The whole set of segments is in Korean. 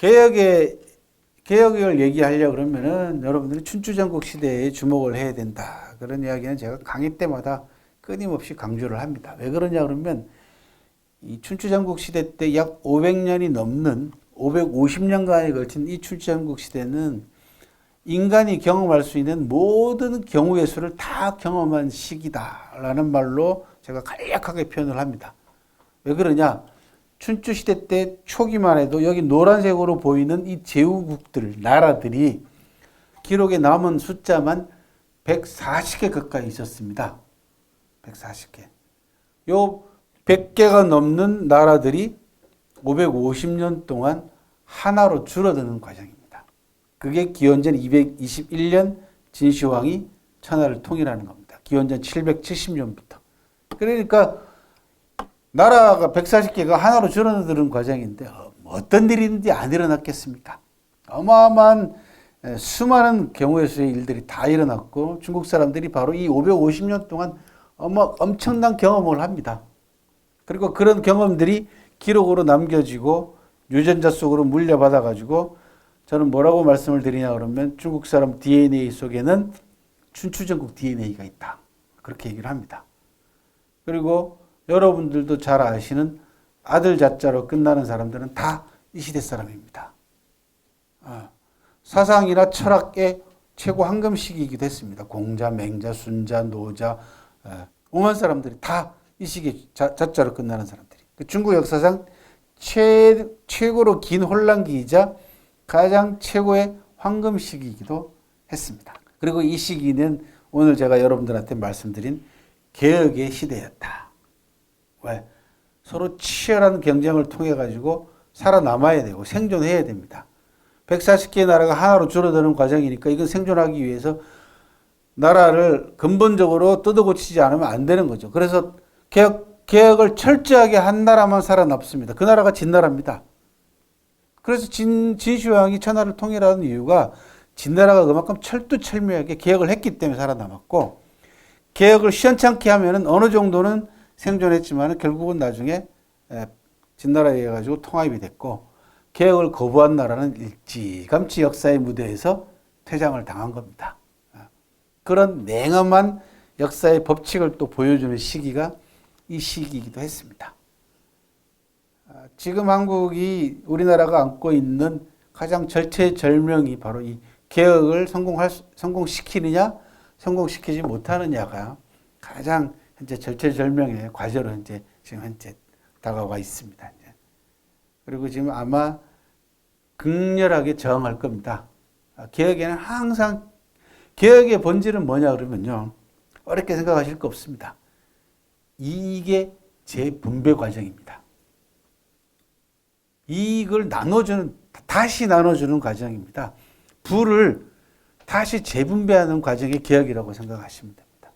개혁의 개혁을 얘기하려고 그러면은 여러분들이 춘추전국 시대에 주목을 해야 된다. 그런 이야기는 제가 강의 때마다 끊임없이 강조를 합니다. 왜 그러냐 그러면 이 춘추전국 시대 때 약 500년이 넘는 550년간에 걸친 이 춘추전국 시대는 인간이 경험할 수 있는 모든 경우의 수를 다 경험한 시기다라는 말로 제가 간략하게 표현을 합니다. 왜 그러냐? 춘추시대 때 초기만 해도 여기 노란색으로 보이는 이 제후국들, 나라들이 기록에 남은 숫자만 140개 가까이 있었습니다. 140개. 요 100개가 넘는 나라들이 550년 동안 하나로 줄어드는 과정입니다. 그게 기원전 221년 진시황이 천하를 통일하는 겁니다. 기원전 770년부터. 그러니까 나라가 140개가 하나로 줄어드는 과정인데 어떤 일인지 안 일어났겠습니까? 어마어마한 수많은 경우의 수의 일들이 다 일어났고 중국 사람들이 바로 이 550년 동안 엄청난 경험을 합니다. 그리고 그런 경험들이 기록으로 남겨지고 유전자 속으로 물려받아 가지고 저는 뭐라고 말씀을 드리냐 그러면 중국 사람 DNA 속에는 춘추전국 DNA가 있다. 그렇게 얘기를 합니다. 그리고 여러분들도 잘 아시는 아들 자자로 끝나는 사람들은 다 이 시대 사람입니다. 사상이나 철학의 최고 황금 시기이기도 했습니다. 공자, 맹자, 순자, 노자, 오만 사람들이 다 이 시기 자자로 끝나는 사람들이. 중국 역사상 최고로 긴 혼란기이자 가장 최고의 황금 시기이기도 했습니다. 그리고 이 시기는 오늘 제가 여러분들한테 말씀드린 개혁의 시대였다. 왜? 서로 치열한 경쟁을 통해 가지고 살아남아야 되고 생존해야 됩니다. 140개의 나라가 하나로 줄어드는 과정이니까 이건 생존하기 위해서 나라를 근본적으로 뜯어고치지 않으면 안 되는 거죠. 그래서 개혁을 철저하게 한 나라만 살아남습니다. 그 나라가 진나라입니다. 그래서 진시황이 천하를 통일하는 이유가 진나라가 그만큼 철두철미하게 개혁을 했기 때문에 살아남았고 개혁을 시원찮게 하면은 어느 정도는 생존했지만 결국은 나중에 진나라에 의해 가지고 통합이 됐고 개혁을 거부한 나라는 일찌감치 역사의 무대에서 퇴장을 당한 겁니다. 그런 냉엄한 역사의 법칙을 또 보여주는 시기가 이 시기이기도 했습니다. 지금 한국이 우리나라가 안고 있는 가장 절체절명이 바로 이 개혁을 성공시키느냐 성공시키지 못하느냐가 가장 현재 절체절명의 과제로 지금 현재 다가와 있습니다. 그리고 지금 아마 극렬하게 저항할 겁니다. 개혁에는 항상 개혁의 본질은 뭐냐 그러면요. 어렵게 생각하실 거 없습니다. 이익의 재분배 과정입니다. 이익을 다시 나눠주는 과정입니다. 부를 다시 재분배하는 과정이 개혁이라고 생각하시면 됩니다.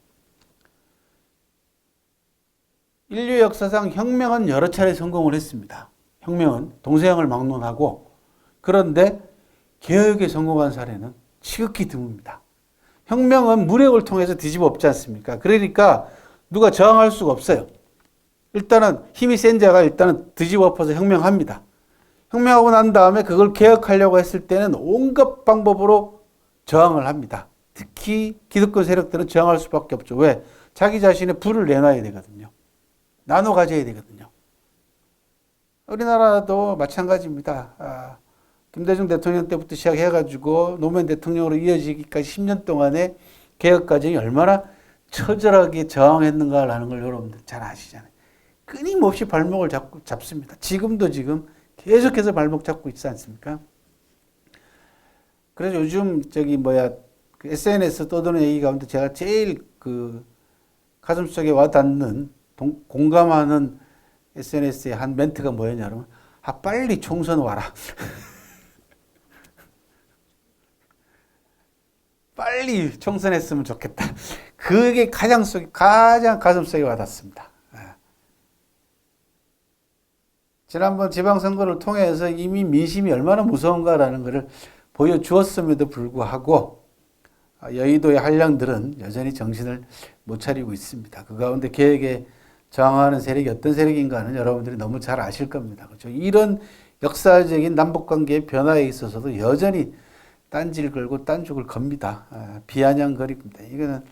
인류 역사상 혁명은 여러 차례 성공을 했습니다. 혁명은 동서양을 막론하고 그런데 개혁에 성공한 사례는 지극히 드뭅니다. 혁명은 무력을 통해서 뒤집어 엎지 않습니까? 그러니까 누가 저항할 수가 없어요. 일단은 힘이 센 자가 일단은 뒤집어 엎어서 혁명합니다. 혁명하고 난 다음에 그걸 개혁하려고 했을 때는 온갖 방법으로 저항을 합니다. 특히 기득권 세력들은 저항할 수밖에 없죠. 왜? 자기 자신의 부를 내놔야 되거든요. 나눠 가져야 되거든요. 우리나라도 마찬가지입니다. 김대중 대통령 때부터 시작해가지고 노무현 대통령으로 이어지기까지 10년 동안의 개혁 과정이 얼마나 처절하게 저항했는가라는 걸 여러분들 잘 아시잖아요. 끊임없이 발목을 잡습니다. 지금도 지금 계속해서 발목 잡고 있지 않습니까? 그래서 요즘 그 SNS 떠도는 얘기 가운데 제가 제일 가슴속에 와닿는 공감하는 SNS의 한 멘트가 뭐였냐면 빨리 총선 와라. 빨리 총선했으면 좋겠다. 그게 가장 가슴속에 와닿습니다. 지난번 지방선거를 통해서 이미 민심이 얼마나 무서운가라는 것을 보여주었음에도 불구하고 여의도의 한량들은 여전히 정신을 못 차리고 있습니다. 그 가운데 개혁에 저항하는 세력이 어떤 세력인가는 여러분들이 너무 잘 아실 겁니다. 그렇죠? 이런 역사적인 남북관계의 변화에 있어서도 여전히 딴지를 걸고 딴죽을 겁니다. 비아냥거립니다. 이거는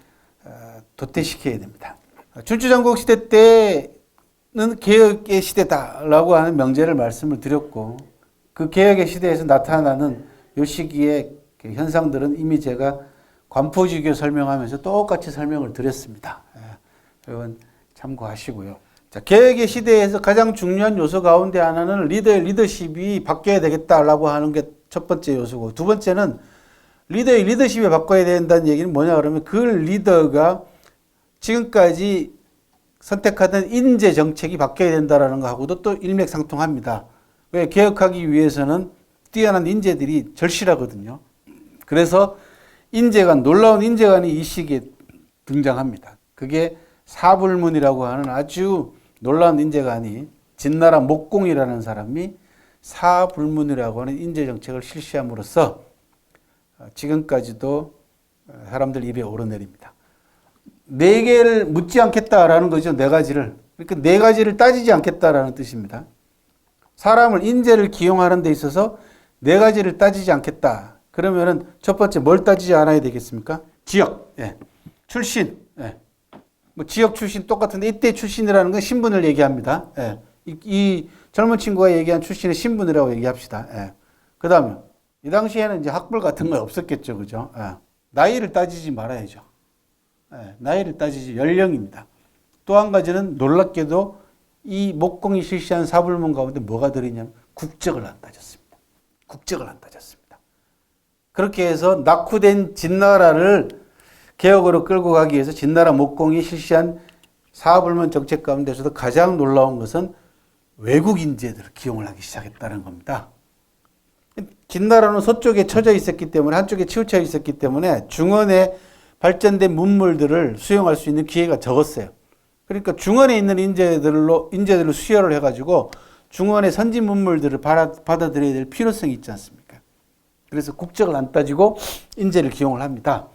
도태시켜야 됩니다. 춘추전국 시대 때는 개혁의 시대다라고 하는 명제를 말씀을 드렸고 그 개혁의 시대에서 나타나는 이 시기의 현상들은 이미 제가 관포지교 설명하면서 똑같이 설명을 드렸습니다. 여러분 참고하시고요. 자, 개혁의 시대에서 가장 중요한 요소 가운데 하나는 리더의 리더십이 바뀌어야 되겠다라고 하는 게 첫 번째 요소고 두 번째는 리더의 리더십이 바꿔야 된다는 얘기는 뭐냐 그러면 그 리더가 지금까지 선택하던 인재 정책이 바뀌어야 된다라는 거하고도 또 일맥상통합니다. 왜? 개혁하기 위해서는 뛰어난 인재들이 절실하거든요. 그래서 인재관, 놀라운 인재관이 이 시기에 등장합니다. 그게 사불문이라고 하는 아주 놀라운 인재관이 진나라 목공이라는 사람이 사불문이라고 하는 인재정책을 실시함으로써 지금까지도 사람들 입에 오르내립니다. 네 개를 묻지 않겠다라는 거죠. 네 가지를. 그러니까 네 가지를 따지지 않겠다라는 뜻입니다. 사람을 인재를 기용하는 데 있어서 네 가지를 따지지 않겠다. 그러면은 첫 번째 뭘 따지지 않아야 되겠습니까? 지역, 예. 출신, 예. 뭐 지역 출신 똑같은데 이때 출신이라는 건 신분을 얘기합니다. 예. 이 젊은 친구가 얘기한 출신의 신분이라고 얘기합시다. 예. 그 다음에 이 당시에는 이제 학벌 같은 거 없었겠죠, 그죠? 예. 나이를 따지지 말아야죠. 예. 나이를 따지지 연령입니다. 또 한 가지는 놀랍게도 이 목공이 실시한 사불문 가운데 뭐가 들어있냐면 국적을 안 따졌습니다. 국적을 안 따졌습니다. 그렇게 해서 낙후된 진나라를 개혁으로 끌고 가기 위해서 진나라 목공이 실시한 사불문 정책 가운데서도 가장 놀라운 것은 외국 인재들을 기용을 하기 시작했다는 겁니다. 진나라는 서쪽에 처져 있었기 때문에 한쪽에 치우쳐 있었기 때문에 중원에 발전된 문물들을 수용할 수 있는 기회가 적었어요. 그러니까 중원에 있는 인재들을 수혈을 해가지고 중원의 선진 문물들을 받아들여야 될 필요성이 있지 않습니까? 그래서 국적을 안 따지고 인재를 기용을 합니다.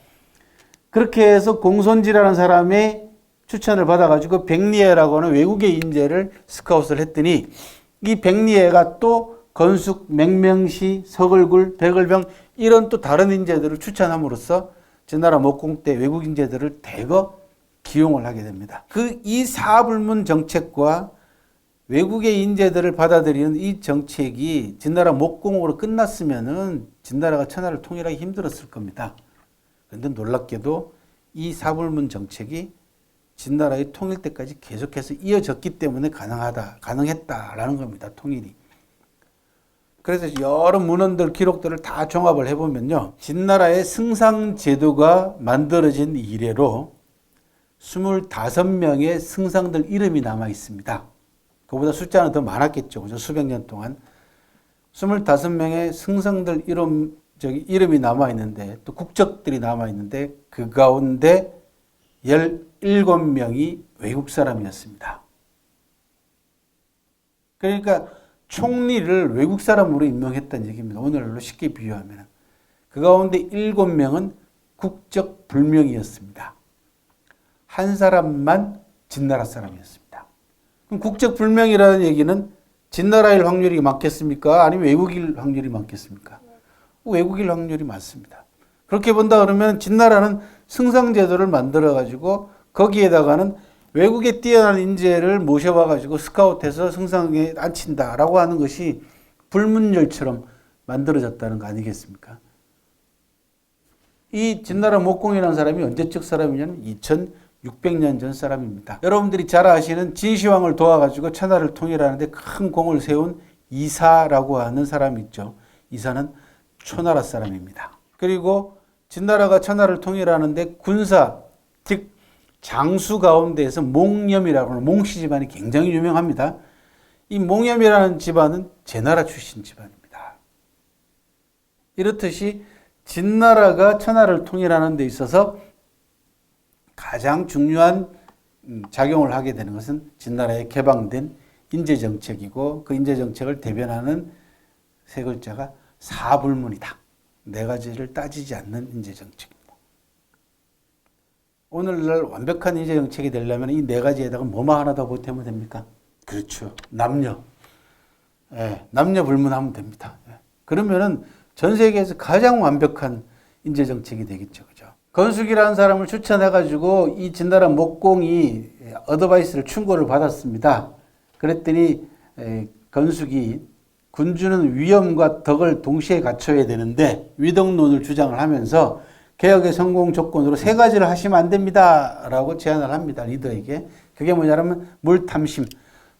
그렇게 해서 공손지라는 사람의 추천을 받아가지고 백리애라고 하는 외국의 인재를 스카웃을 했더니 이 백리애가 또 건숙, 맹명시, 서글굴, 백을병 이런 또 다른 인재들을 추천함으로써 진나라 목공 때 외국 인재들을 대거 기용을 하게 됩니다. 이 사불문 정책과 외국의 인재들을 받아들이는 이 정책이 진나라 목공으로 끝났으면은 진나라가 천하를 통일하기 힘들었을 겁니다. 그런데 놀랍게도 이 사불문 정책이 진나라의 통일 때까지 계속해서 이어졌기 때문에 가능했다라는 겁니다. 통일이. 그래서 여러 문헌들, 기록들을 다 종합을 해보면요. 진나라의 승상제도가 만들어진 이래로 25명의 승상들 이름이 남아 있습니다. 그보다 숫자는 더 많았겠죠. 그죠? 수백 년 동안. 25명의 승상들 이름이 남아 있는데, 또 국적들이 남아 있는데, 그 가운데 17명이 외국 사람이었습니다. 그러니까 총리를 외국 사람으로 임명했다는 얘기입니다. 오늘날로 쉽게 비유하면. 그 가운데 7명은 국적 불명이었습니다. 한 사람만 진나라 사람이었습니다. 그럼 국적 불명이라는 얘기는 진나라일 확률이 많겠습니까? 아니면 외국일 확률이 많겠습니까? 외국일 확률이 많습니다. 그렇게 본다 그러면 진나라는 승상제도를 만들어가지고 거기에다가는 외국에 뛰어난 인재를 모셔와가지고 스카웃해서 승상에 앉힌다라고 하는 것이 불문율처럼 만들어졌다는 거 아니겠습니까? 이 진나라 목공이라는 사람이 언제적 사람이냐면 2600년 전 사람입니다. 여러분들이 잘 아시는 진시황을 도와가지고 천하를 통일하는데 큰 공을 세운 이사라고 하는 사람이 있죠. 이사는 초나라 사람입니다. 그리고 진나라가 천하를 통일하는데 군사, 즉 장수 가운데에서 몽염이라고 하는 몽씨 집안이 굉장히 유명합니다. 이 몽염이라는 집안은 제나라 출신 집안입니다. 이렇듯이 진나라가 천하를 통일하는 데 있어서 가장 중요한 작용을 하게 되는 것은 진나라에 개방된 인재정책이고 그 인재정책을 대변하는 세 글자가 사불문이다. 네 가지를 따지지 않는 인재정책입니다. 오늘날 완벽한 인재정책이 되려면 이 네 가지에다가 뭐만 하나 더 보태면 됩니까? 그렇죠. 남녀. 예, 남녀 불문하면 됩니다. 예. 그러면은 전 세계에서 가장 완벽한 인재 정책이 되겠죠. 그죠? 건숙이라는 사람을 추천해가지고 이 진나라 목공이 어드바이스를 충고를 받았습니다. 그랬더니 건숙이 군주는 위엄과 덕을 동시에 갖춰야 되는데 위덕론을 주장을 하면서 개혁의 성공 조건으로 세 가지를 하시면 안 됩니다. 라고 제안을 합니다. 리더에게. 그게 뭐냐면 물탐심,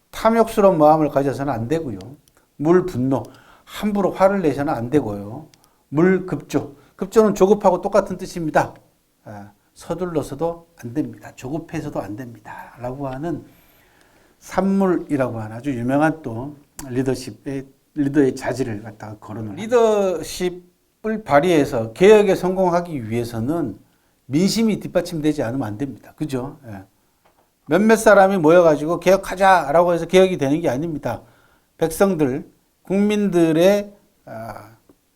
탐욕스러운 마음을 가져서는 안 되고요. 물분노, 함부로 화를 내서는 안 되고요. 물급조, 급조는 조급하고 똑같은 뜻입니다. 서둘러서도 안 됩니다. 조급해서도 안 됩니다. 라고 하는 산물이라고 하는 아주 유명한 또 리더의 자질을 갖다가 거론을 리더십을 발휘해서 개혁에 성공하기 위해서는 민심이 뒷받침되지 않으면 안 됩니다. 그죠? 예. 몇몇 사람이 모여가지고 개혁하자라고 해서 개혁이 되는 게 아닙니다. 백성들, 국민들의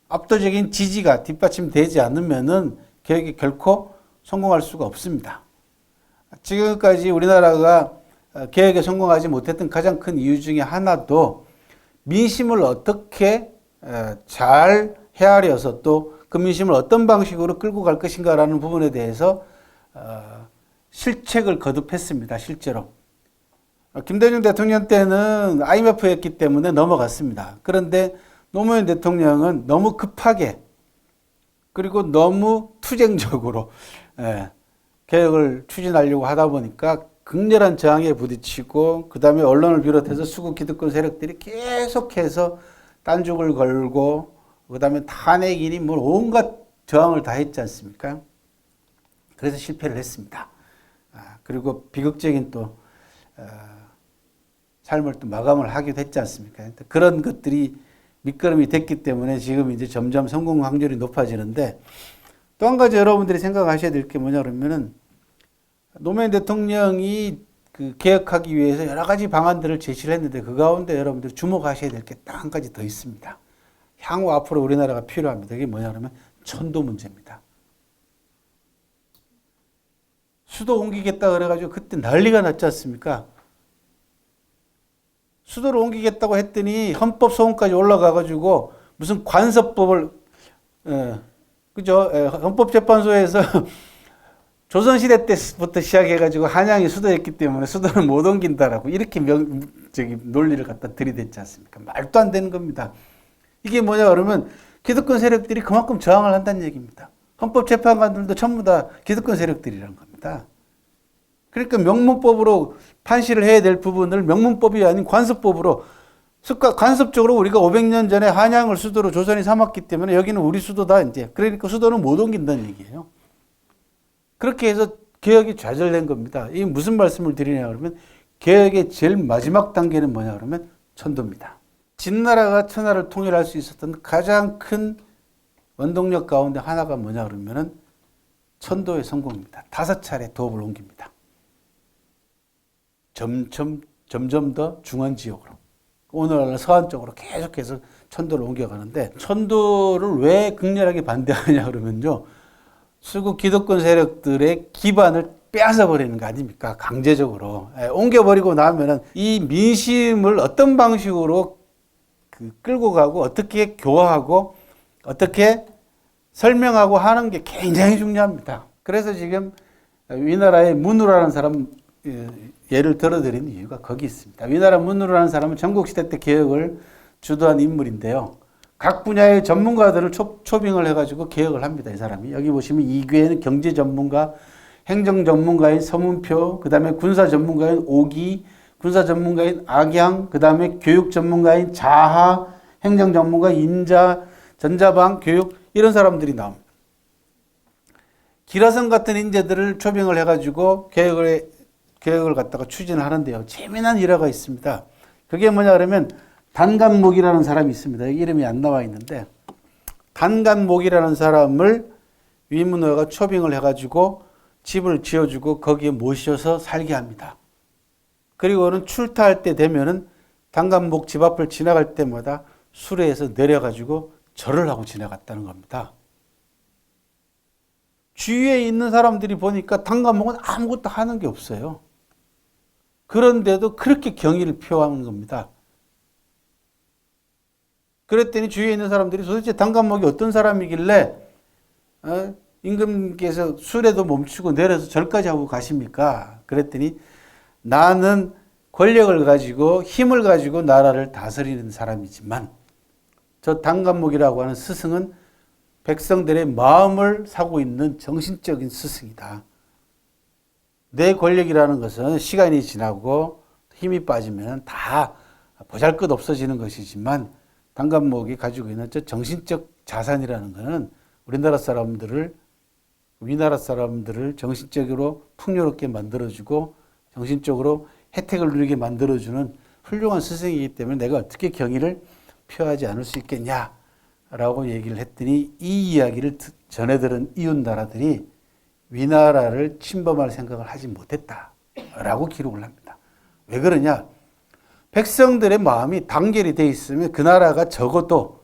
압도적인 지지가 뒷받침되지 않으면은 개혁이 결코 성공할 수가 없습니다. 지금까지 우리나라가 개혁에 성공하지 못했던 가장 큰 이유 중에 하나도 민심을 어떻게 잘 헤아려서 또 그 민심을 어떤 방식으로 끌고 갈 것인가라는 부분에 대해서 실책을 거듭했습니다. 실제로. 김대중 대통령 때는 IMF였기 때문에 넘어갔습니다. 그런데 노무현 대통령은 너무 급하게 그리고 너무 투쟁적으로 개혁을 추진하려고 하다 보니까 극렬한 저항에 부딪히고 그 다음에 언론을 비롯해서 수구 기득권 세력들이 계속해서 딴죽을 걸고 그 다음에 탄핵이니 뭐 온갖 저항을 다 했지 않습니까? 그래서 실패를 했습니다. 그리고 비극적인 또 삶을 또 마감을 하기도 했지 않습니까? 그런 것들이 밑거름이 됐기 때문에 지금 이제 점점 성공 확률이 높아지는데 또 한 가지 여러분들이 생각하셔야 될 게 뭐냐 그러면은 노무현 대통령이 그 개혁하기 위해서 여러 가지 방안들을 제시를 했는데 그 가운데 여러분들 주목하셔야 될 게 딱 한 가지 더 있습니다. 향후 앞으로 우리나라가 필요합니다. 그게 뭐냐 그러면 천도 문제입니다. 수도 옮기겠다 그래가지고 그때 난리가 났지 않습니까? 수도를 옮기겠다고 했더니 헌법 소원까지 올라가가지고 무슨 관서법을 그죠? 헌법재판소에서 조선시대 때부터 시작해가지고 한양이 수도였기 때문에 수도를 못 옮긴다라고 이렇게 논리를 갖다 들이댔지 않습니까? 말도 안 되는 겁니다. 이게 뭐냐 그러면 기득권 세력들이 그만큼 저항을 한다는 얘기입니다. 헌법재판관들도 전부 다 기득권 세력들이라는 겁니다. 그러니까 명문법으로 판시를 해야 될 부분을 명문법이 아닌 관습법으로 간섭적으로 우리가 500년 전에 한양을 수도로 조선이 삼았기 때문에 여기는 우리 수도다 이제. 그러니까 수도는 못 옮긴다는 얘기예요. 그렇게 해서 개혁이 좌절된 겁니다. 이게 무슨 말씀을 드리냐 그러면 개혁의 제일 마지막 단계는 뭐냐 그러면 천도입니다. 진나라가 천하를 통일할 수 있었던 가장 큰 원동력 가운데 하나가 뭐냐 그러면은 천도의 성공입니다. 5차례 도읍을 옮깁니다. 점점 더 중원 지역으로 오늘날 서안 쪽으로 계속해서 천도를 옮겨가는데 천도를 왜 극렬하게 반대하냐 그러면요. 수구 기득권 세력들의 기반을 빼앗아 버리는 거 아닙니까? 강제적으로 옮겨버리고 나면은 이 민심을 어떤 방식으로 끌고 가고 어떻게 교화하고 어떻게 설명하고 하는 게 굉장히 중요합니다. 그래서 지금 위나라의 문우라는 사람 예를 들어드린 이유가 거기 있습니다. 위나라 문우라는 사람은 전국시대 때 개혁을 주도한 인물인데요. 각 분야의 전문가들을 초빙을 해가지고 개혁을 합니다. 이 사람이. 여기 보시면 이괴는 경제 전문가, 행정 전문가인 서문표, 그 다음에 군사 전문가인 오기, 군사 전문가인 악양, 그 다음에 교육 전문가인 자하, 행정 전문가 인자, 전자방, 교육 이런 사람들이 나옵니다. 기라성 같은 인재들을 초빙을 해가지고 개혁을 갖다가 추진을 하는데요. 재미난 일화가 있습니다. 그게 뭐냐 그러면 단간목이라는 사람이 있습니다. 이름이 안 나와 있는데 단간목이라는 사람을 위문호가 초빙을 해가지고 집을 지어주고 거기에 모셔서 살게 합니다. 그리고는 출타할 때 되면은 단간목 집 앞을 지나갈 때마다 수레에서 내려가지고 절을 하고 지나갔다는 겁니다. 주위에 있는 사람들이 보니까 단간목은 아무것도 하는 게 없어요. 그런데도 그렇게 경의를 표하는 겁니다. 그랬더니 주위에 있는 사람들이 도대체 단감목이 어떤 사람이길래 임금께서 수레도 멈추고 내려서 절까지 하고 가십니까? 그랬더니 나는 권력을 가지고 힘을 가지고 나라를 다스리는 사람이지만 저 단감목이라고 하는 스승은 백성들의 마음을 사고 있는 정신적인 스승이다. 내 권력이라는 것은 시간이 지나고 힘이 빠지면 다 보잘것 없어지는 것이지만 단감목이 가지고 있는 저 정신적 자산이라는 것은 우리나라 사람들을 위나라 사람들을 정신적으로 풍요롭게 만들어주고 정신적으로 혜택을 누리게 만들어주는 훌륭한 스승이기 때문에 내가 어떻게 경의를 표하지 않을 수 있겠냐라고 얘기를 했더니 이 이야기를 전해 들은 이웃 나라들이 위나라를 침범할 생각을 하지 못했다라고 기록을 합니다. 왜 그러냐? 백성들의 마음이 단결이 돼 있으면 그 나라가 적어도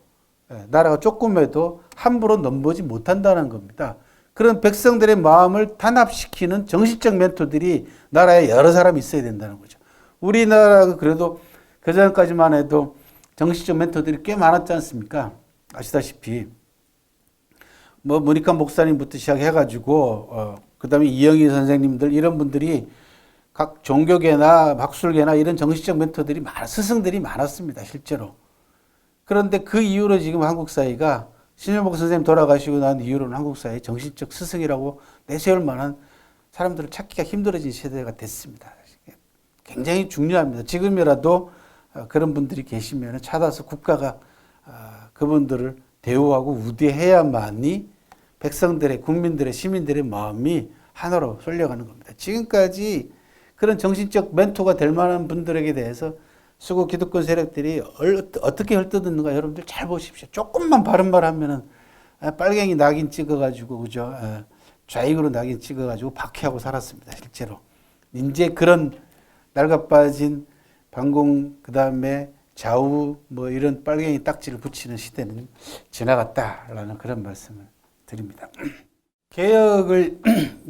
나라가 조금해도 함부로 넘보지 못한다는 겁니다. 그런 백성들의 마음을 단합시키는 정신적 멘토들이 나라에 여러 사람이 있어야 된다는 거죠. 우리나라가 그래도 그전까지만 해도 정신적 멘토들이 꽤 많았지 않습니까? 아시다시피 뭐 문익환 목사님부터 시작해가지고 그다음에 이영희 선생님들 이런 분들이 각 종교계나 학술계나 이런 정신적 멘토들이 스승들이 많았습니다. 실제로. 그런데 그 이후로 지금 한국 사회가 신현복 선생님 돌아가시고 난 이후로는 한국 사회의 정신적 스승이라고 내세울 만한 사람들을 찾기가 힘들어진 시대가 됐습니다. 굉장히 중요합니다. 지금이라도 그런 분들이 계시면 찾아서 국가가 그분들을 대우하고 우대해야만이 백성들의, 국민들의, 시민들의 마음이 하나로 쏠려가는 겁니다. 지금까지 그런 정신적 멘토가 될 만한 분들에게 대해서 수구 기득권 세력들이 어떻게 헐뜯었는가 여러분들 잘 보십시오. 조금만 바른 말 하면은 빨갱이 낙인 찍어가지고, 그죠? 좌익으로 낙인 찍어가지고 박해하고 살았습니다. 실제로. 이제 그런 낡아빠진 반공, 그 다음에 좌우, 뭐 이런 빨갱이 딱지를 붙이는 시대는 지나갔다라는 그런 말씀을 드립니다. 개혁을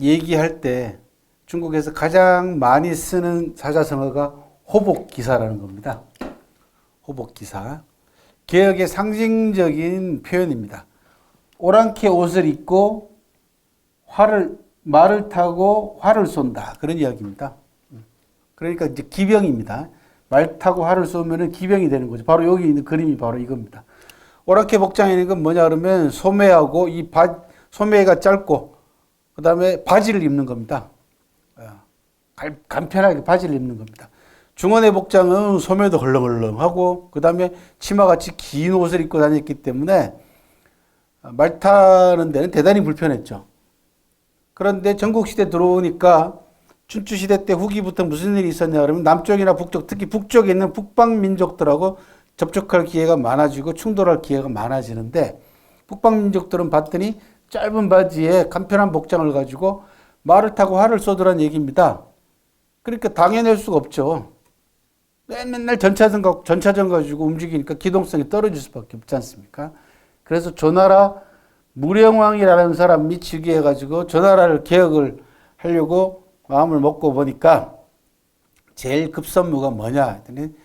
얘기할 때 중국에서 가장 많이 쓰는 사자성어가 호복기사라는 겁니다. 호복기사. 개혁의 상징적인 표현입니다. 오랑캐 옷을 입고 말을 타고 활을 쏜다. 그런 이야기입니다. 그러니까 이제 기병입니다. 말 타고 활을 쏘면 기병이 되는 거죠. 바로 여기 있는 그림이 바로 이겁니다. 오랑캐 복장에 있는 건 뭐냐 그러면 소매하고 소매가 짧고 그 다음에 바지를 입는 겁니다. 간편하게 바지를 입는 겁니다. 중원의 복장은 소매도 헐렁헐렁하고 그 다음에 치마같이 긴 옷을 입고 다녔기 때문에 말 타는 데는 대단히 불편했죠. 그런데 전국시대 들어오니까 춘추시대 때 후기부터 무슨 일이 있었냐 그러면 남쪽이나 북쪽, 특히 북쪽에 있는 북방민족들하고 접촉할 기회가 많아지고 충돌할 기회가 많아지는데 북방민족들은 봤더니 짧은 바지에 간편한 복장을 가지고 말을 타고 활을 쏘더란 얘기입니다. 그러니까 당해낼 수가 없죠. 맨날 전차전 가지고 움직이니까 기동성이 떨어질 수밖에 없지 않습니까? 그래서 조나라 무령왕이라는 사람이 즉위해가지고 조나라를 개혁을 하려고 마음을 먹고 보니까 제일 급선무가 뭐냐 했더니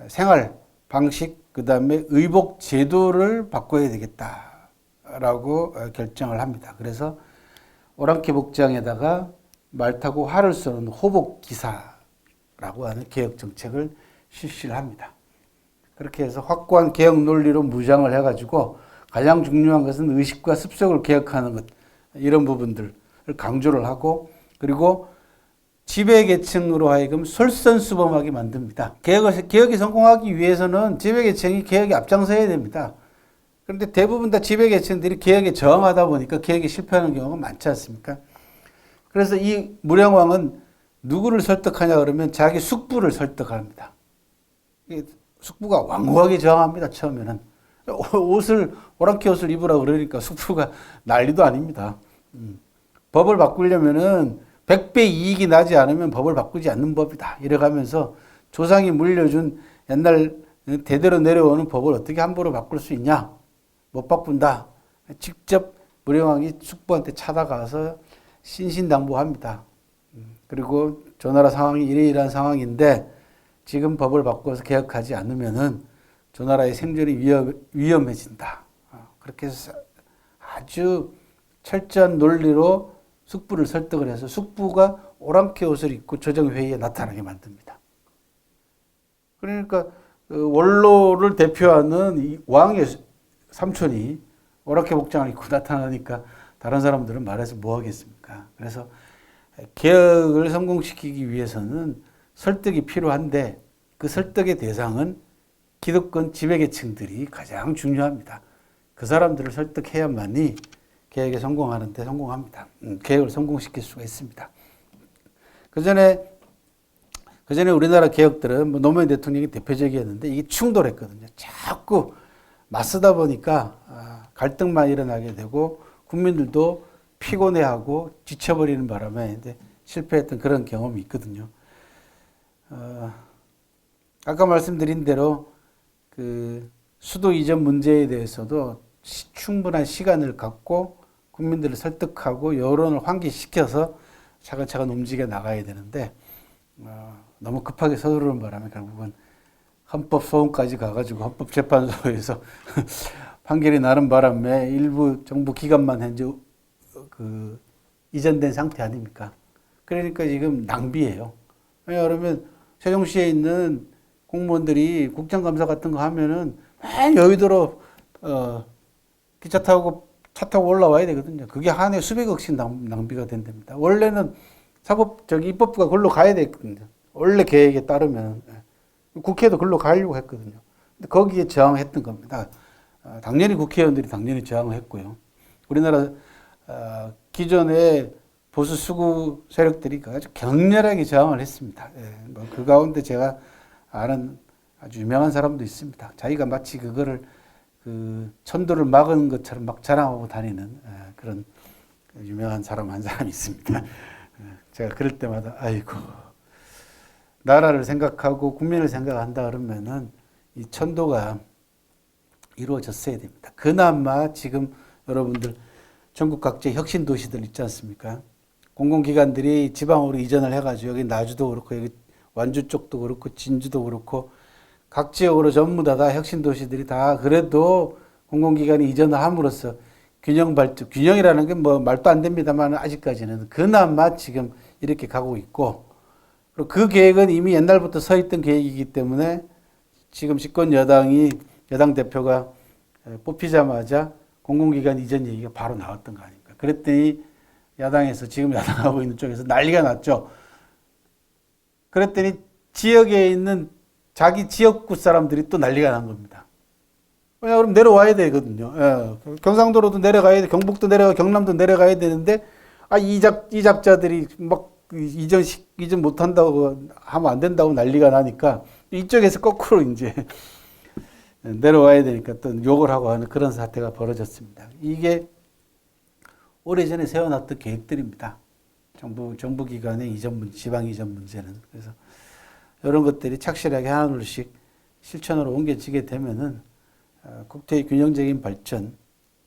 생활 방식 그 다음에 의복 제도를 바꿔야 되겠다라고 결정을 합니다. 그래서 오랑캐 복장에다가 말 타고 활을 쏘는 호복 기사라고 하는 개혁 정책을 실시를 합니다. 그렇게 해서 확고한 개혁 논리로 무장을 해가지고 가장 중요한 것은 의식과 습속을 개혁하는 것 이런 부분들을 강조를 하고 그리고 지배계층으로 하여금 솔선수범하게 만듭니다. 개혁이 성공하기 위해서는 지배계층이 개혁에 앞장서야 됩니다. 그런데 대부분 다 지배계층들이 개혁에 저항하다 보니까 개혁이 실패하는 경우가 많지 않습니까? 그래서 이 무령왕은 누구를 설득하냐 그러면 자기 숙부를 설득합니다. 숙부가 완고하게 저항합니다. 처음에는 오랑캐 옷을 입으라 그러니까 숙부가 난리도 아닙니다. 법을 바꾸려면은 100배 이익이 나지 않으면 법을 바꾸지 않는 법이다. 이래가면서 조상이 물려준 옛날 대대로 내려오는 법을 어떻게 함부로 바꿀 수 있냐? 못 바꾼다. 직접 무령왕이 숙부한테 찾아가서 신신당부합니다. 그리고 조나라 상황이 이러이러한 상황인데 지금 법을 바꿔서 개혁하지 않으면은 저 나라의 생존이 위험해진다. 그렇게 해서 아주 철저한 논리로 숙부를 설득을 해서 숙부가 오랑캐 옷을 입고 조정회의에 나타나게 만듭니다. 그러니까 원로를 대표하는 이 왕의 삼촌이 오랑캐 복장을 입고 나타나니까 다른 사람들은 말해서 뭐 하겠습니까? 그래서 개혁을 성공시키기 위해서는 설득이 필요한데 그 설득의 대상은 기득권 지배계층들이 가장 중요합니다. 그 사람들을 설득해야만이 개혁에 성공하는데 성공합니다. 개혁을 성공시킬 수가 있습니다. 그 전에 우리나라 개혁들은 뭐 노무현 대통령이 대표적이었는데 이게 충돌했거든요. 자꾸 맞서다 보니까 갈등만 일어나게 되고 국민들도 피곤해하고 지쳐버리는 바람에 이제 실패했던 그런 경험이 있거든요. 아까 말씀드린 대로 그 수도 이전 문제에 대해서도 충분한 시간을 갖고 국민들을 설득하고 여론을 환기시켜서 차근차근 움직여 나가야 되는데 너무 급하게 서두르는 바람에 결국은 헌법소원까지 가가지고 헌법재판소에서 판결이 나는 바람에 일부 정부 기관만 현재 이전된 상태 아닙니까? 그러니까 지금 낭비예요. 왜냐하면 세종시에 있는 공무원들이 국정감사 같은 거 하면은 맨 여의도로 기차 타고 차 타고 올라와야 되거든요. 그게 한 해 수백억씩 낭비가 된답니다. 원래는 입법부가 글로 가야 되거든요. 원래 계획에 따르면 국회도 글로 가려고 했거든요. 근데 거기에 저항했던 겁니다. 당연히 국회의원들이 당연히 저항을 했고요. 우리나라 기존의 보수 수구 세력들이 아주 격렬하게 저항을 했습니다. 그 가운데 제가 아는 아주 유명한 사람도 있습니다. 자기가 마치 그거를 천도를 막은 것처럼 막 자랑하고 다니는 그런 유명한 사람 한 사람이 있습니다. 제가 그럴 때마다 아이고 나라를 생각하고 국민을 생각한다 그러면은 이 천도가 이루어졌어야 됩니다. 그나마 지금 여러분들 전국 각지의 혁신 도시들 있지 않습니까? 공공기관들이 지방으로 이전을 해가지고 여기 나주도 그렇고 여기 완주 쪽도 그렇고 진주도 그렇고 각 지역으로 전부 다 혁신 도시들이 다 그래도 공공기관이 이전을 함으로써 균형이라는 게 뭐 말도 안 됩니다만 아직까지는 그나마 지금 이렇게 가고 있고 그리고 그 계획은 이미 옛날부터 서 있던 계획이기 때문에 지금 집권 여당 대표가 뽑히자마자 공공기관 이전 얘기가 바로 나왔던 거 아닙니까? 그랬더니 야당에서 지금 야당하고 있는 쪽에서 난리가 났죠. 그랬더니 지역에 있는 자기 지역구 사람들이 또 난리가 난 겁니다. 왜냐 그럼 내려와야 되거든요. 경상도로도 내려가야 돼, 경북도 내려가, 경남도 내려가야 되는데 이작자들이 막 이전 못한다고 하면 안 된다고 난리가 나니까 이쪽에서 거꾸로 이제 내려와야 되니까 또 욕을 하고 하는 그런 사태가 벌어졌습니다. 이게 오래전에 세워놨던 계획들입니다. 정부 기관의 지방 이전 문제는. 그래서 이런 것들이 착실하게 하나둘씩 실천으로 옮겨지게 되면은 국토의 균형적인 발전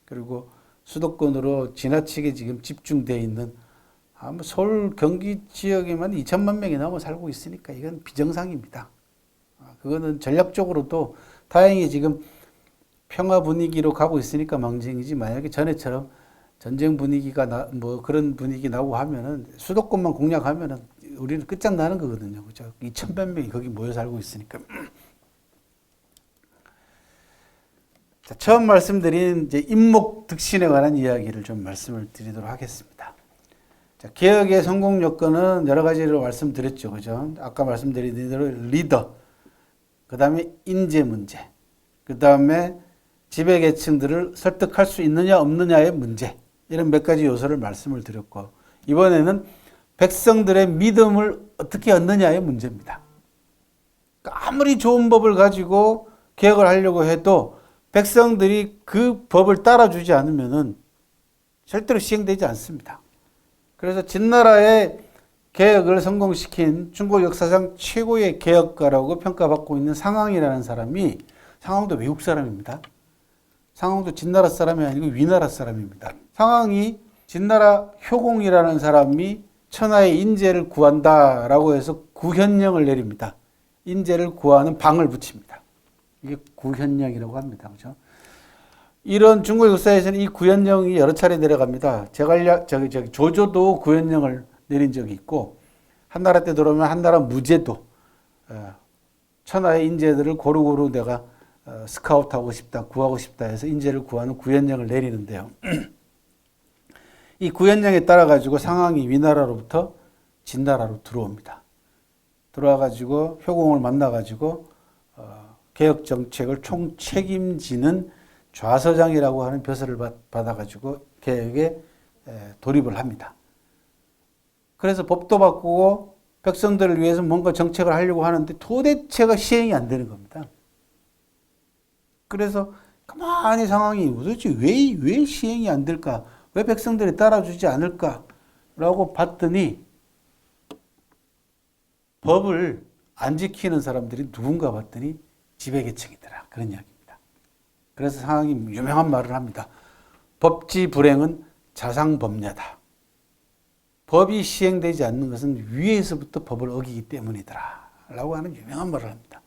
그리고 수도권으로 지나치게 지금 집중되어 있는 서울 경기 지역에만 2천만 명이 넘어 살고 있으니까 이건 비정상입니다. 그거는 전략적으로도 다행히 지금 평화 분위기로 가고 있으니까 망정이지 만약에 전에처럼 전쟁 분위기가 뭐 그런 분위기 나고 하면은 수도권만 공략하면은 우리는 끝장나는 거거든요. 그죠? 2,100 명이 거기 모여 살고 있으니까. 자, 처음 말씀드린 이제 임목득신에 관한 이야기를 좀 말씀을 드리도록 하겠습니다. 자, 개혁의 성공 요건은 여러 가지로 말씀드렸죠. 그죠? 아까 말씀드린 대로 리더, 그 다음에 인재 문제, 그 다음에 지배계층들을 설득할 수 있느냐 없느냐의 문제, 이런 몇 가지 요소를 말씀을 드렸고, 이번에는 백성들의 믿음을 어떻게 얻느냐의 문제입니다. 그러니까 아무리 좋은 법을 가지고 개혁을 하려고 해도 백성들이 그 법을 따라주지 않으면은 절대로 시행되지 않습니다. 그래서 진나라의 개혁을 성공시킨 중국 역사상 최고의 개혁가라고 평가받고 있는 상황이라는 사람이, 상황도 외국 사람입니다. 상황도 진나라 사람이 아니고 위나라 사람입니다. 상황이 진나라 효공이라는 사람이 천하의 인재를 구한다라고 해서 구현령을 내립니다. 인재를 구하는 방을 붙입니다. 이게 구현령이라고 합니다. 그죠? 이런 중국 역사에서는 이 구현령이 여러 차례 내려갑니다. 조조도 구현령을 내린 적이 있고, 한나라 때 들어오면 한나라 무제도, 천하의 인재들을 고루고루 내가 스카우트하고 싶다, 구하고 싶다 해서 인재를 구하는 구현령을 내리는데요. 이 구현령에 따라 가지고 상황이 위나라로부터 진나라로 들어옵니다. 들어와 가지고 효공을 만나 가지고 개혁 정책을 총 책임지는 좌서장이라고 하는 벼슬을 받아 가지고 개혁에 돌입을 합니다. 그래서 법도 바꾸고 백성들을 위해서 뭔가 정책을 하려고 하는데 도대체가 시행이 안 되는 겁니다. 그래서 가만히 상황이 도대체 왜 시행이 안 될까? 왜 백성들이 따라주지 않을까? 라고 봤더니 법을 안 지키는 사람들이 누군가 봤더니 지배계층이더라. 그런 이야기입니다. 그래서 상황이 유명한 말을 합니다. 법지 불행은 자상법냐다. 법이 시행되지 않는 것은 위에서부터 법을 어기기 때문이더라. 라고 하는 유명한 말을 합니다.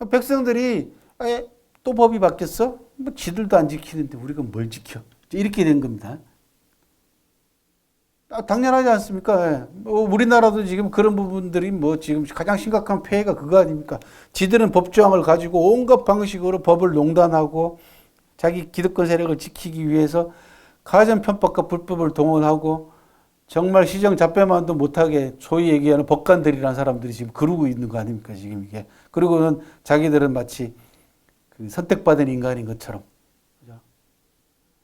백성들이 또 법이 바뀌었어? 뭐 지들도 안 지키는데 우리가 뭘 지켜? 이렇게 된 겁니다. 당연하지 않습니까? 우리나라도 지금 그런 부분들이 지금 가장 심각한 폐해가 그거 아닙니까? 지들은 법조항을 가지고 온갖 방식으로 법을 농단하고 자기 기득권 세력을 지키기 위해서 가전 편법과 불법을 동원하고 정말 시정 잡배만도 못하게 소위 얘기하는 법관들이라는 사람들이 지금 그러고 있는 거 아닙니까? 지금 이게. 그리고는 자기들은 마치 그 선택받은 인간인 것처럼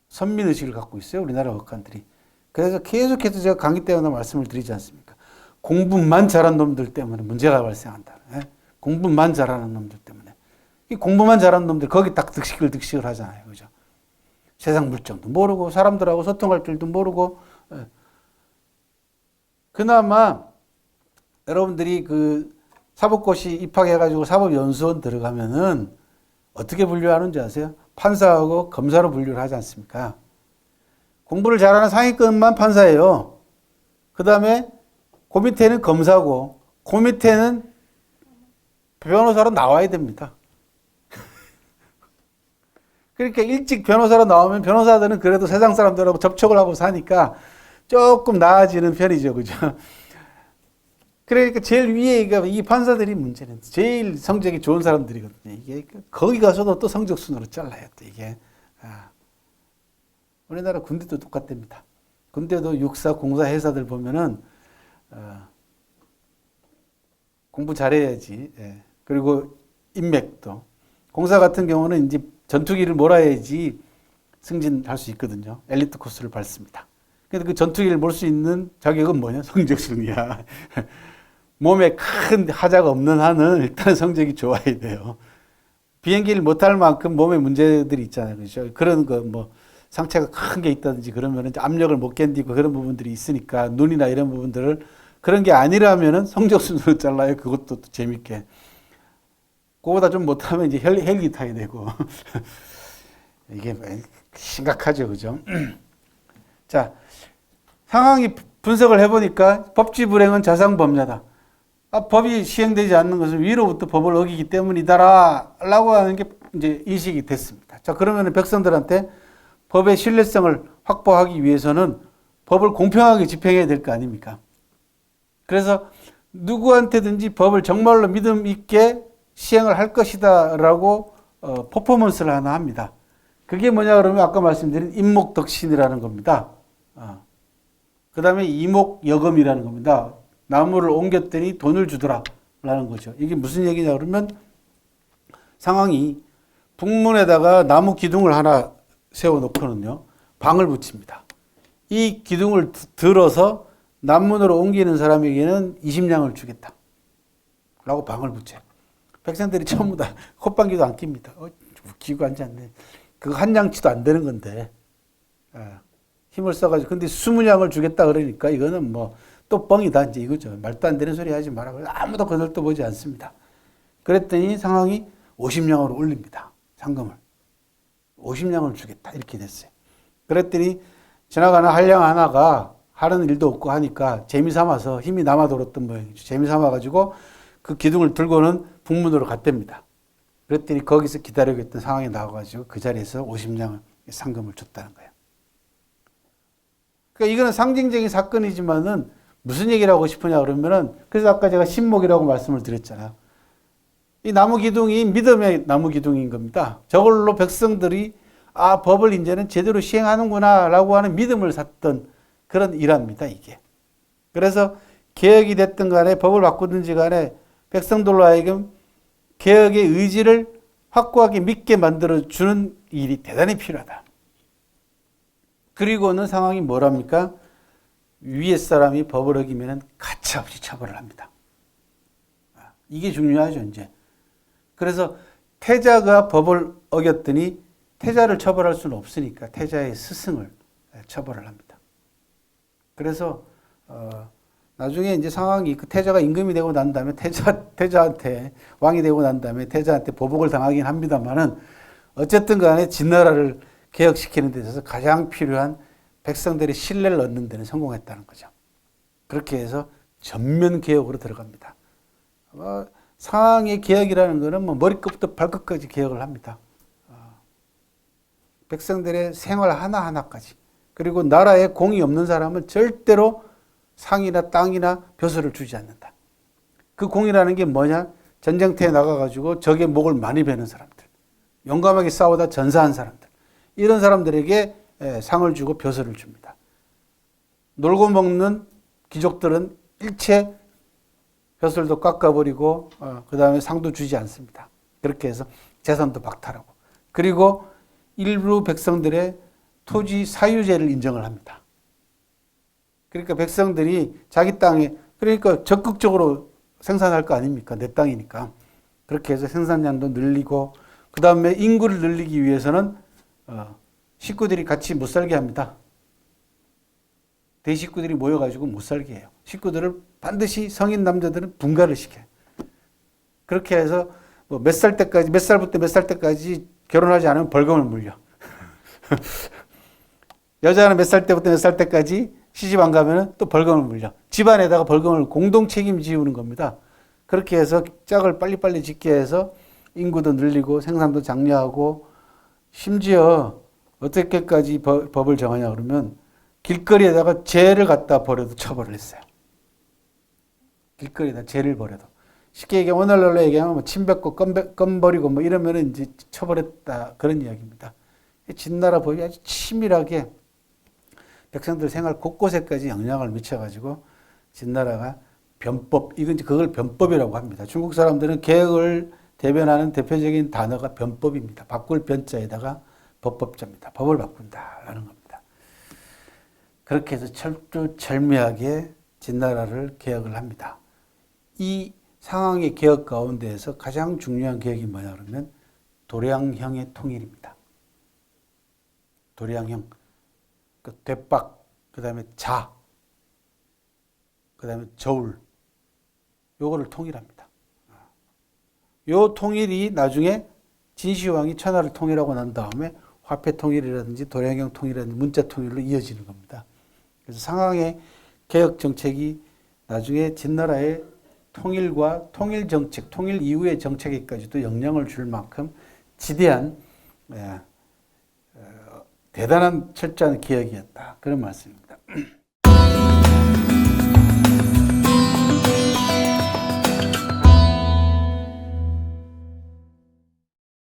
선민의식을 갖고 있어요. 우리나라 법관들이. 그래서 계속해서 제가 강의 때마다 말씀을 드리지 않습니까? 공부만 잘한 놈들 때문에 문제가 발생한다. 공부만 잘하는 놈들 때문에. 이 공부만 잘하는 놈들 거기 딱 득식을 하잖아요. 그죠? 세상 물정도 모르고 사람들하고 소통할 줄도 모르고. 그나마 여러분들이 그 사법고시 입학해가지고 사법연수원 들어가면은 어떻게 분류하는지 아세요? 판사하고 검사로 분류를 하지 않습니까? 공부를 잘하는 상위권만 판사예요. 그 다음에 그 밑에는 검사고 그 밑에는 변호사로 나와야 됩니다. 그러니까 일찍 변호사로 나오면 변호사들은 그래도 세상 사람들하고 접촉을 하고 사니까 조금 나아지는 편이죠. 그죠? 그러니까 제일 위에 이 판사들이 문제는 제일 성적이 좋은 사람들이거든요. 이게 거기 가서도 또 성적 순으로 잘라요. 또 이게. 우리나라 군대도 똑같답니다. 군대도 육사, 공사, 해사들 보면은 공부 잘해야지. 예. 그리고 인맥도. 공사 같은 경우는 이제 전투기를 몰아야지 승진할 수 있거든요. 엘리트 코스를 밟습니다. 근데 그 전투기를 몰 수 있는 자격은 뭐냐? 성적순이야. 몸에 큰 하자가 없는 한은 일단 성적이 좋아야 돼요. 비행기를 못할 만큼 몸에 문제들이 있잖아요. 그렇죠? 그런 상처가 큰 게 있다든지 그러면 압력을 못 견디고 그런 부분들이 있으니까 눈이나 이런 부분들을 그런 게 아니라면은 성적순으로 잘라요. 그것도 또 재밌게. 그거보다 좀 못하면 이제 헬기 타야 되고. 이게 심각하죠. 그죠? 자, 상황이 분석을 해보니까 법지 불행은 자상법냐다. 법이 시행되지 않는 것은 위로부터 법을 어기기 때문이다라고 하는 게 이제 인식이 됐습니다. 자, 그러면 백성들한테 법의 신뢰성을 확보하기 위해서는 법을 공평하게 집행해야 될 거 아닙니까? 그래서 누구한테든지 법을 정말로 믿음 있게 시행을 할 것이다라고 퍼포먼스를 하나 합니다. 그게 뭐냐 그러면 아까 말씀드린 임목덕신이라는 겁니다. 그 다음에 이목여금이라는 겁니다. 나무를 옮겼더니 돈을 주더라라는 거죠. 이게 무슨 얘기냐 그러면 상황이 북문에다가 나무 기둥을 하나 세워놓고는요. 방을 붙입니다. 이 기둥을 들어서 남문으로 옮기는 사람에게는 20냥을 주겠다. 라고 방을 붙여요. 백성들이 전부 다 콧방귀도 안 낍니다. 웃기고 앉았네. 그거 한 냥치도 안 되는 건데. 힘을 써가지고. 근데 20냥을 주겠다 그러니까 이거는 또 뻥이다. 이제 이거죠. 말도 안 되는 소리 하지 마라. 아무도 거들떠 보지 않습니다. 그랬더니 상황이 50냥으로 올립니다. 상금을. 50냥을 주겠다. 이렇게 됐어요. 그랬더니 지나가는 한량 하나가 하는 일도 없고 하니까 재미삼아서 힘이 남아돌았던 모양이죠. 재미삼아가지고 그 기둥을 들고는 북문으로 갔답니다. 그랬더니 거기서 기다리고 있던 상황이 나와가지고 그 자리에서 50냥을 상금을 줬다는 거예요. 그러니까 이거는 상징적인 사건이지만은 무슨 얘기를 하고 싶으냐 그러면은, 그래서 아까 제가 신목이라고 말씀을 드렸잖아요. 이 나무 기둥이 믿음의 나무 기둥인 겁니다. 저걸로 백성들이 아, 법을 이제는 제대로 시행하는구나 라고 하는 믿음을 샀던 그런 일화입니다, 이게. 그래서 개혁이 됐든 간에 법을 바꾸든지 간에 백성들로 하여금 개혁의 의지를 확고하게 믿게 만들어주는 일이 대단히 필요하다. 그리고 어느 상황이 뭐랍니까? 위에 사람이 법을 어기면 가차없이 처벌을 합니다. 이게 중요하죠, 이제. 그래서 태자가 법을 어겼더니 태자를 처벌할 수는 없으니까 태자의 스승을 처벌을 합니다. 그래서 나중에 이제 상황이 그 태자가 임금이 되고 난 다음에 태자한테 왕이 되고 난 다음에 태자한테 보복을 당하긴 합니다만은 어쨌든 간에 진나라를 개혁시키는 데 있어서 가장 필요한 백성들의 신뢰를 얻는 데는 성공했다는 거죠. 그렇게 해서 전면 개혁으로 들어갑니다. 상황의 개혁이라는 것은 뭐 머리끝부터 발끝까지 개혁을 합니다. 백성들의 생활 하나하나까지. 그리고 나라에 공이 없는 사람은 절대로 상이나 땅이나 벼슬을 주지 않는다. 그 공이라는 게 뭐냐? 전쟁터에 나가가지고 적의 목을 많이 베는 사람들, 용감하게 싸우다 전사한 사람들, 이런 사람들에게 상을 주고 벼슬을 줍니다. 놀고 먹는 귀족들은 일체 벼슬도 깎아버리고 그 다음에 상도 주지 않습니다. 그렇게 해서 재산도 박탈하고, 그리고 일부 백성들의 토지 사유제를 인정을 합니다. 그러니까 백성들이 자기 땅에, 그러니까 적극적으로 생산할 거 아닙니까? 내 땅이니까. 그렇게 해서 생산량도 늘리고, 그 다음에 인구를 늘리기 위해서는 식구들이 같이 못 살게 합니다. 대식구들이 모여가지고 못 살게 해요. 식구들을 반드시 성인 남자들은 분가를 시켜요. 그렇게 해서 뭐 몇 살 때까지, 몇 살부터 몇 살 때까지 결혼하지 않으면 벌금을 물려. 여자는 몇 살 때부터 몇 살 때까지 시집 안 가면 또 벌금을 물려. 집안에다가 벌금을 공동 책임지우는 겁니다. 그렇게 해서 짝을 빨리빨리 짓게 해서 인구도 늘리고 생산도 장려하고, 심지어 어떻게까지 법을 정하냐 그러면 길거리에다가 재를 갖다 버려도 처벌을 했어요. 길거리에다 재를 버려도. 쉽게 얘기하면 오늘날로 얘기하면 뭐 침 뱉고 껌 버리고 뭐 이러면 이제 처벌했다, 그런 이야기입니다. 진나라 법이 아주 치밀하게 백성들 생활 곳곳에까지 영향을 미쳐가지고 진나라가 변법, 이건 그걸 변법이라고 합니다. 중국 사람들은 개혁을 대변하는 대표적인 단어가 변법입니다. 바꿀 변자에다가 법법자입니다. 법을 바꾼다라는 겁니다. 그렇게 해서 철두철미하게 진나라를 개혁을 합니다. 이 상황의 개혁 가운데에서 가장 중요한 개혁이 뭐냐 그러면 도량형의 통일입니다. 도량형, 그 대박, 그 다음에 자, 그 다음에 저울, 요거를 통일합니다. 요 통일이 나중에 진시황이 천하를 통일하고 난 다음에 화폐 통일이라든지 도량형 통일이라든지 문자 통일로 이어지는 겁니다. 그래서 상황의 개혁 정책이 나중에 진나라의 통일과 통일 정책, 통일 이후의 정책에까지도 영향을 줄 만큼 지대한 대단한 철저한 개혁이었다, 그런 말씀입니다.